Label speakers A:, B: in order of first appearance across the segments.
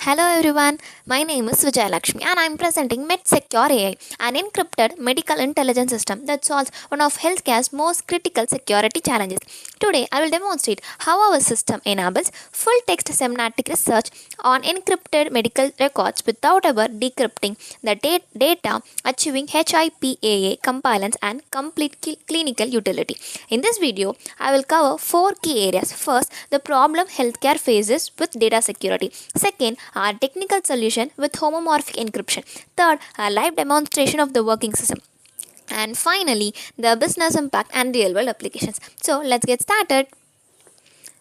A: Hello everyone, my name is Vijay Lakshmi and I am presenting Medsecure AI, an encrypted medical intelligence system that solves one of healthcare's most critical security challenges. Today, I will demonstrate how our system enables full text semantic research on encrypted medical records without ever decrypting the data, achieving HIPAA compliance and complete clinical utility. In this video, I will cover four key areas. First, the problem healthcare faces with data security. Second, our technical solution with homomorphic encryption. Third, a live demonstration of the working system. And finally, the business impact and real world applications. So let's get started.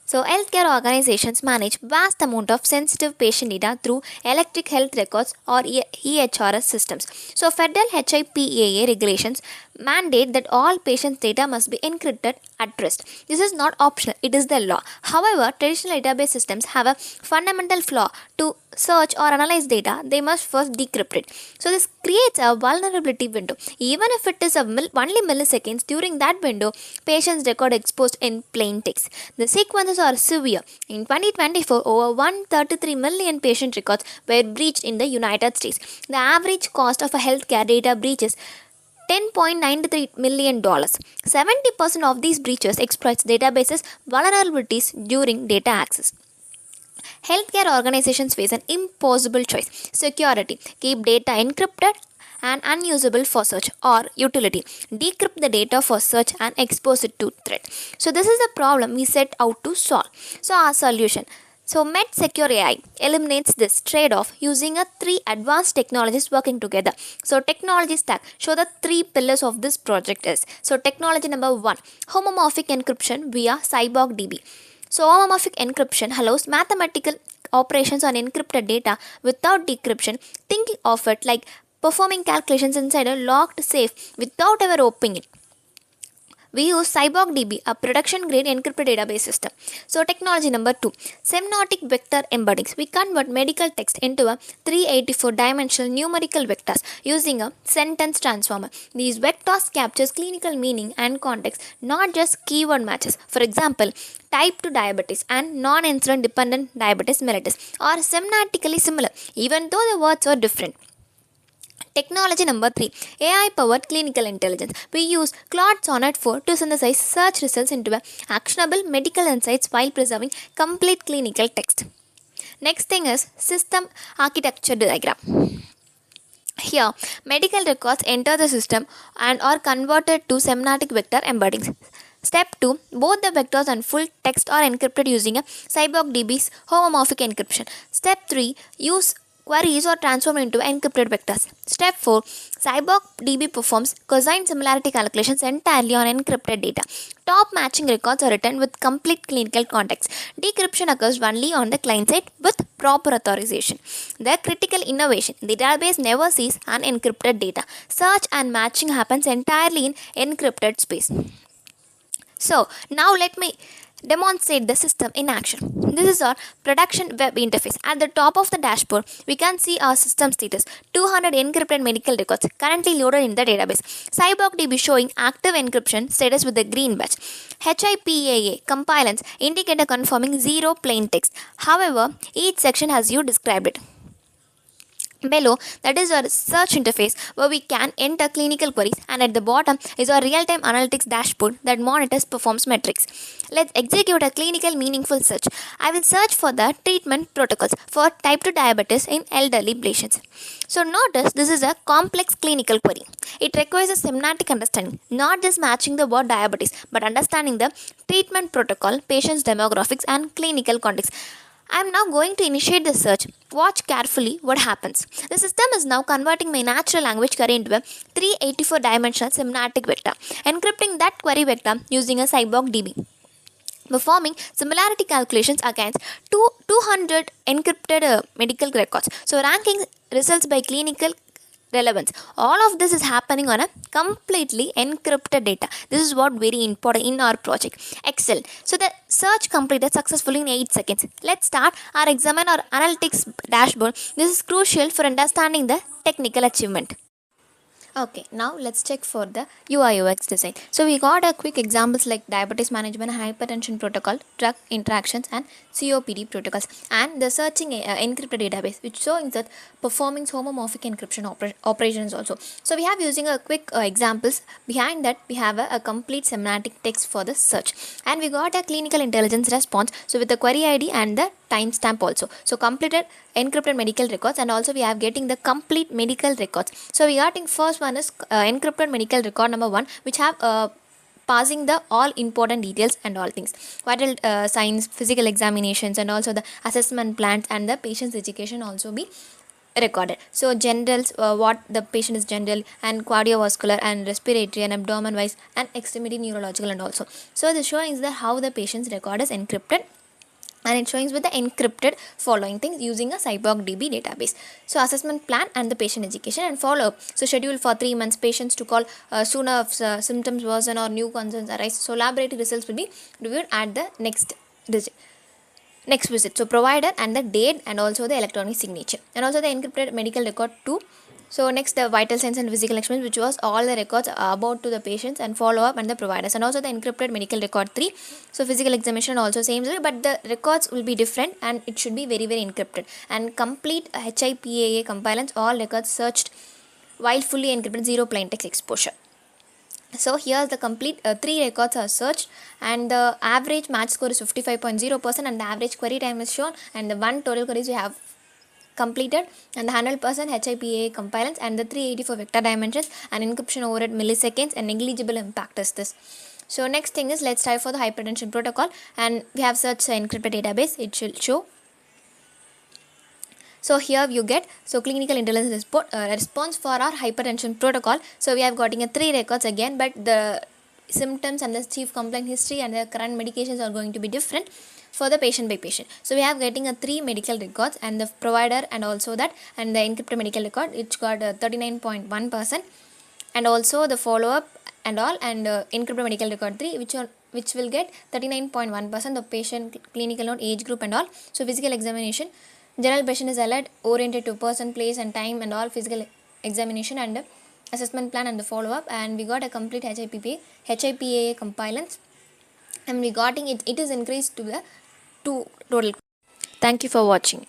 A: So, healthcare organizations manage vast amount of sensitive patient data through electric health records or EHRS systems. So, federal HIPAA regulations mandate that all patients' data must be encrypted at rest. This is not optional, it is the law. However, traditional database systems have a fundamental flaw. To search or analyze data, they must first decrypt it. So, this creates a vulnerability window. Even if it is only milliseconds, during that window, patient's record exposed in plain text. The sequences are severe. In 2024, over 133 million patient records were breached in the United States. The average cost of a healthcare data breach is $10.93 million. 70% of these breaches exploits databases vulnerabilities during data access. Healthcare organizations face an impossible choice: security, keep data encrypted and unusable for search, or utility, decrypt the data for search and expose it to threat. So this is the problem we set out to solve. So our solution. So Medsecure AI eliminates this trade-off using three advanced technologies working together. So technology stack. Show the three pillars of this project is. So technology number 1, homomorphic encryption via CyborgDB. So homomorphic encryption allows mathematical operations on encrypted data without decryption. Think of it like performing calculations inside a locked safe without ever opening it. We use CyborgDB, a production-grade encrypted database system. So technology number 2, semiotic vector embeddings. We convert medical text into a 384-dimensional numerical vectors using a sentence transformer. These vectors captures clinical meaning and context, not just keyword matches. For example, type 2 diabetes and non-insulin dependent diabetes mellitus are semiotically similar, even though the words are different. Technology number 3, AI-powered clinical intelligence. We use Claude Sonnet 4 to synthesize search results into actionable medical insights while preserving complete clinical text. Next thing is system architecture diagram. Here, medical records enter the system and are converted to semiotic vector embeddings. Step 2, both the vectors and full text are encrypted using a CyborgDB's homomorphic encryption. Step 3, use queries are transformed into encrypted vectors. Step 4, CyborgDB performs cosine similarity calculations entirely on encrypted data. Top matching records are written with complete clinical context. Decryption occurs only on the client side with proper authorization. The critical innovation: the database never sees unencrypted data. Search and matching happens entirely in encrypted space. So, now let me demonstrate the system in action. This is our production web interface. At the top of the dashboard, we can see our system status: 200 encrypted medical records currently loaded in the database. CyborgDB showing active encryption status with the green badge. HIPAA compliance indicator confirming 0 plain text. However, each section has you described it. Below, that is our search interface where we can enter clinical queries, and at the bottom is our real-time analytics dashboard that monitors performance metrics. Let's execute a clinical meaningful search. I will search for the treatment protocols for type 2 diabetes in elderly patients. So notice this is a complex clinical query. It requires a semantic understanding, not just matching the word diabetes, but understanding the treatment protocol, patient's demographics, and clinical context. I am now going to initiate the search. Watch carefully what happens. The system is now converting my natural language query into a 384-dimensional semiotic vector, encrypting that query vector using a CyborgDB, performing similarity calculations against 200 encrypted medical records. So ranking results by clinical relevance. All of this is happening on a completely encrypted data. This is what very important in our project. Excellent. So the search completed successfully in 8 seconds. Let's start our examine our analytics dashboard. This is crucial for understanding the technical achievement. Okay, now let's check for the UI UX design. So we got a quick examples like diabetes management, hypertension protocol, drug interactions, and COPD protocols, and the searching encrypted database, which showing that performing homomorphic encryption operations also. So we have using a quick examples. Behind that, we have a complete semantic text for the search, and we got a clinical intelligence response. So with the query ID and the timestamp also. So completed encrypted medical records, and also we are getting the complete medical records. So we got in first one is encrypted medical record number one, which have passing the all important details and all things, vital signs, physical examinations, and also the assessment plans and the patient's education also be recorded. So generals, what the patient is general and cardiovascular and respiratory and abdomen wise and extremity neurological and also. So the showing is that how the patient's record is encrypted, and it showing with the encrypted following things using a cyborg db database. So assessment plan and the patient education and follow up. So schedule for 3 months patients to call sooner if symptoms worsen or new concerns arise. So laboratory results will be reviewed at the next visit. So provider and the date and also the electronic signature, and also the encrypted medical record 2. So next the vital signs and physical examinations, which was all the records about to the patients and follow up and the providers, and also the encrypted medical record 3. So physical examination also same way, but the records will be different and it should be very encrypted, and complete HIPAA compliance, all records searched while fully encrypted, zero plain text exposure. So here the complete 3 records are searched, and the average match score is 55.0%, and the average query time is shown, and the one total queries you have completed, and the 100% HIPAA compliance, and the 384 vector dimensions, and encryption over at milliseconds, and negligible impact is this. So next thing is let's try for the hypertension protocol, and we have searched the encrypted database. It should show. So here you get clinical intelligence response for our hypertension protocol. So we have gotten a 3 records again, but the symptoms and the chief complaint history and the current medications are going to be different for the patient by patient. So we have getting a 3 medical records, and the provider and also that, and the encrypted medical record, it's got 39.1%, and also the follow up and all, and encrypted medical record 3, which will get 39.1%, the patient clinical note, age group and all. So physical examination, general patient is alert, oriented to person, place and time and all, physical examination and assessment plan and the follow up, and we got a complete HIPAA compliance, and we got it is increased to the 2 total. Thank you for watching.